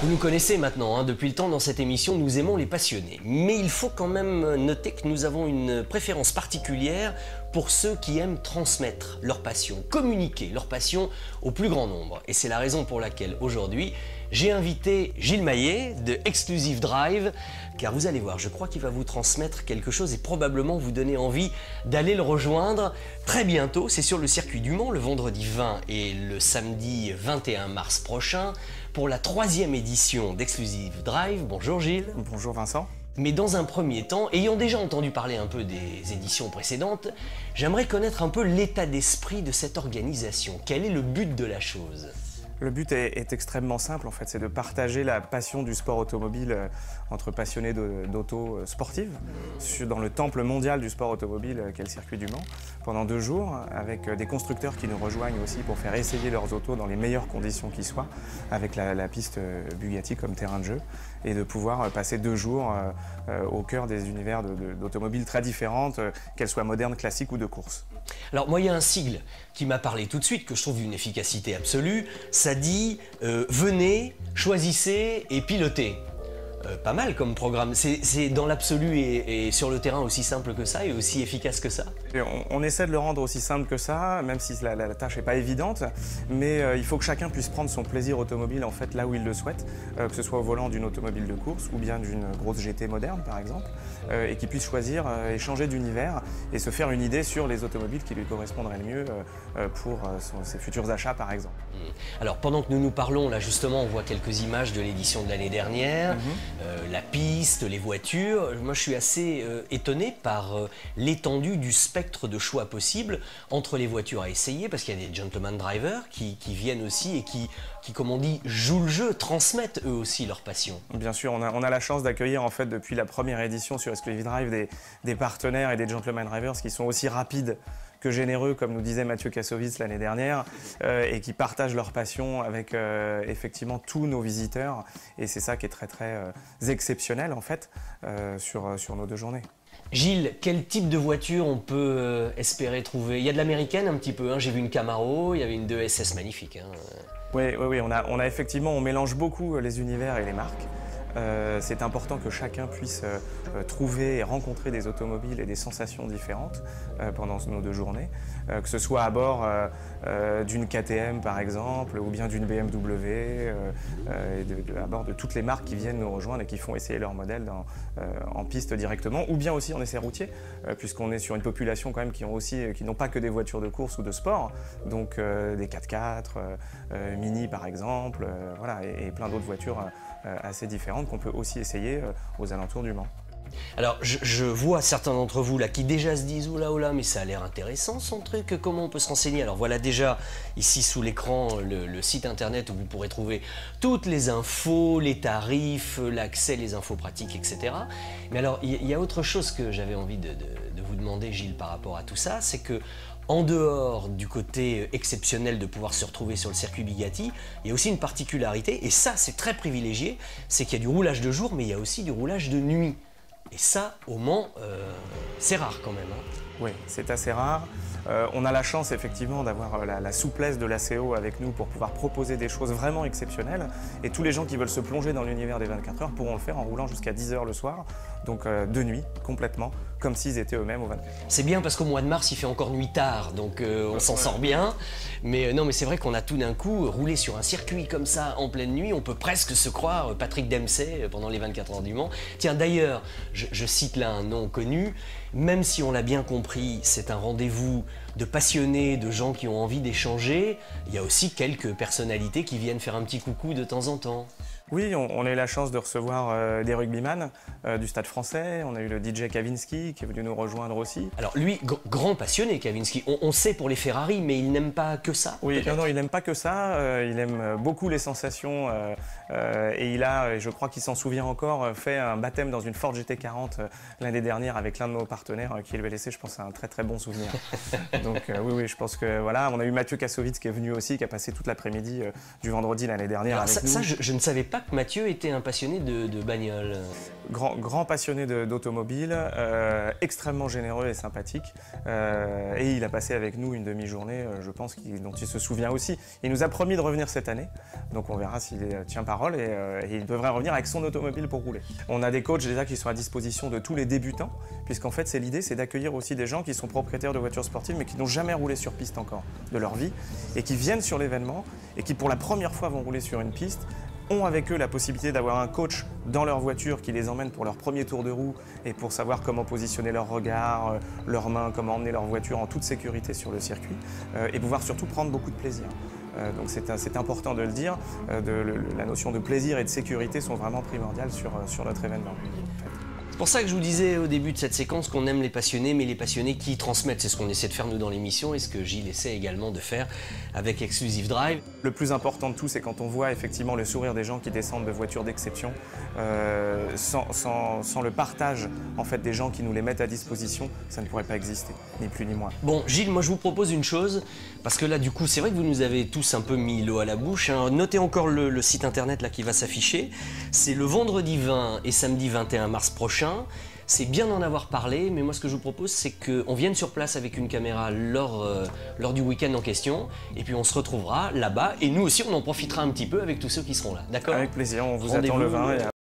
Vous nous connaissez maintenant, hein, depuis le temps dans cette émission, nous aimons les passionnés. Mais il faut quand même noter que nous avons une préférence particulière pour ceux qui aiment transmettre leur passion, communiquer leur passion au plus grand nombre. Et c'est la raison pour laquelle aujourd'hui, j'ai invité Gilles Maillet de Exclusive Drive, car vous allez voir, je crois qu'il va vous transmettre quelque chose et probablement vous donner envie d'aller le rejoindre très bientôt. C'est sur le circuit du Mans, le vendredi 20 et le samedi 21 mars prochain, pour la 3e édition d'Exclusive Drive. Bonjour Gilles. Bonjour Vincent. Mais dans un premier temps, ayant déjà entendu parler un peu des éditions précédentes, j'aimerais connaître un peu l'état d'esprit de cette organisation. Quel est le but de la chose ? Le but est extrêmement simple en fait, c'est de partager la passion du sport automobile entre passionnés d'auto sportive dans le temple mondial du sport automobile qu'est le circuit du Mans pendant 2 jours avec des constructeurs qui nous rejoignent aussi pour faire essayer leurs autos dans les meilleures conditions qui soient avec la piste Bugatti comme terrain de jeu et de pouvoir passer 2 jours au cœur des univers d'automobiles très différentes, qu'elles soient modernes, classiques ou de course. Alors moi il y a un sigle qui m'a parlé tout de suite, que je trouve d'une efficacité absolue, ça dit venez, choisissez et pilotez. Pas mal comme programme, c'est dans l'absolu et sur le terrain aussi simple que ça et aussi efficace que ça. On essaie de le rendre aussi simple que ça, même si la tâche n'est pas évidente, mais il faut que chacun puisse prendre son plaisir automobile en fait là où il le souhaite, que ce soit au volant d'une automobile de course ou bien d'une grosse GT moderne par exemple, et qu'il puisse choisir et changer d'univers et se faire une idée sur les automobiles qui lui correspondraient le mieux pour ses futurs achats par exemple. Alors pendant que nous nous parlons, là justement on voit quelques images de l'édition de l'année dernière. La piste, les voitures. Moi, je suis assez étonné par l'étendue du spectre de choix possible entre les voitures à essayer, parce qu'il y a des gentleman drivers qui viennent aussi et qui, comme on dit, jouent le jeu, transmettent eux aussi leur passion. Bien sûr, on a la chance d'accueillir en fait depuis la première édition sur Exclusive Drive des partenaires et des gentleman drivers qui sont aussi rapides que généreux, comme nous disait Mathieu Kassovitz l'année dernière, et qui partagent leur passion avec effectivement tous nos visiteurs. Et c'est ça qui est très exceptionnel en fait sur nos 2 journées. Gilles, quel type de voiture on peut espérer trouver? Il y a de l'américaine un petit peu, hein. J'ai vu une Camaro, il y avait une 2SS magnifique. Hein. Oui, on a effectivement, on mélange beaucoup les univers et les marques. C'est important que chacun puisse trouver et rencontrer des automobiles et des sensations différentes pendant nos 2 journées, que ce soit à bord d'une KTM par exemple, ou bien d'une BMW, à bord de toutes les marques qui viennent nous rejoindre et qui font essayer leur modèle en piste directement, ou bien aussi en essai routier, puisqu'on est sur une population quand même qui n'ont pas que des voitures de course ou de sport, donc des 4x4, Mini par exemple, voilà, et plein d'autres voitures assez différentes qu'on peut aussi essayer aux alentours du Mans. Alors, je vois certains d'entre vous là qui déjà se disent « Oula, oula, mais ça a l'air intéressant son truc, comment on peut se renseigner ?» Alors voilà déjà ici sous l'écran le site internet où vous pourrez trouver toutes les infos, les tarifs, l'accès, les infos pratiques, etc. Mais alors, il y a autre chose que j'avais envie de vous demander, Gilles, par rapport à tout ça, c'est que en dehors du côté exceptionnel de pouvoir se retrouver sur le circuit Bugatti, il y a aussi une particularité, et ça c'est très privilégié, c'est qu'il y a du roulage de jour, mais il y a aussi du roulage de nuit. Et ça, au Mans, c'est rare quand même. Hein. Oui, c'est assez rare. On a la chance effectivement d'avoir la souplesse de l'ACO avec nous pour pouvoir proposer des choses vraiment exceptionnelles. Et tous les gens qui veulent se plonger dans l'univers des 24 heures pourront le faire en roulant jusqu'à 10 h le soir, donc de nuit, complètement, comme s'ils étaient eux-mêmes aux 24 heures. C'est bien parce qu'au mois de mars, il fait encore nuit tard, donc on s'en sort bien. Mais non, mais c'est vrai qu'on a tout d'un coup roulé sur un circuit comme ça en pleine nuit. On peut presque se croire Patrick Dempsey pendant les 24 heures du Mans. Tiens, d'ailleurs, je cite là un nom connu. Même si on l'a bien compris, c'est un rendez-vous de passionnés, de gens qui ont envie d'échanger. Il y a aussi quelques personnalités qui viennent faire un petit coucou de temps en temps. Oui, on a eu la chance de recevoir des rugbyman du Stade français. On a eu le DJ Kavinsky qui est venu nous rejoindre aussi. Alors lui, grand passionné Kavinsky, on sait pour les Ferrari, mais il n'aime pas que ça. Oui, non, il n'aime pas que ça. Il aime beaucoup les sensations et il a, je crois qu'il s'en souvient encore, fait un baptême dans une Ford GT40 l'année dernière avec l'un de nos partenaires qui lui a laissé, je pense, un très bon souvenir. Donc oui, je pense que voilà, on a eu Mathieu Kassovitz qui est venu aussi, qui a passé toute l'après-midi du vendredi l'année dernière Alors, avec nous. Ça, je ne savais pas pas que Mathieu était un passionné de bagnole. Grand passionné d'automobile, extrêmement généreux et sympathique. Et il a passé avec nous une demi-journée, je pense, dont il se souvient aussi. Il nous a promis de revenir cette année, donc on verra s'il tient parole et il devrait revenir avec son automobile pour rouler. On a des coachs déjà qui sont à disposition de tous les débutants, puisqu'en fait l'idée c'est d'accueillir aussi des gens qui sont propriétaires de voitures sportives mais qui n'ont jamais roulé sur piste encore de leur vie et qui viennent sur l'événement et qui pour la première fois vont rouler sur une piste, ont avec eux la possibilité d'avoir un coach dans leur voiture qui les emmène pour leur premier tour de roue et pour savoir comment positionner leur regard, leurs mains, comment emmener leur voiture en toute sécurité sur le circuit et pouvoir surtout prendre beaucoup de plaisir. Donc c'est important de le dire, la notion de plaisir et de sécurité sont vraiment primordiales sur notre événement. C'est pour ça que je vous disais au début de cette séquence qu'on aime les passionnés, mais les passionnés qui transmettent. C'est ce qu'on essaie de faire nous dans l'émission et ce que Gilles essaie également de faire avec Exclusive Drive. Le plus important de tout, c'est quand on voit effectivement le sourire des gens qui descendent de voitures d'exception, sans le partage en fait, des gens qui nous les mettent à disposition, ça ne pourrait pas exister, ni plus ni moins. Bon, Gilles, moi je vous propose une chose, parce que là du coup, c'est vrai que vous nous avez tous un peu mis l'eau à la bouche. Hein. Notez encore le site internet là qui va s'afficher. C'est le vendredi 20 et samedi 21 mars prochain. C'est bien d'en avoir parlé, mais moi ce que je vous propose, c'est qu'on vienne sur place avec une caméra lors du week-end en question, et puis on se retrouvera là-bas, et nous aussi on en profitera un petit peu avec tous ceux qui seront là, d'accord? Avec plaisir, on vous attend le 20.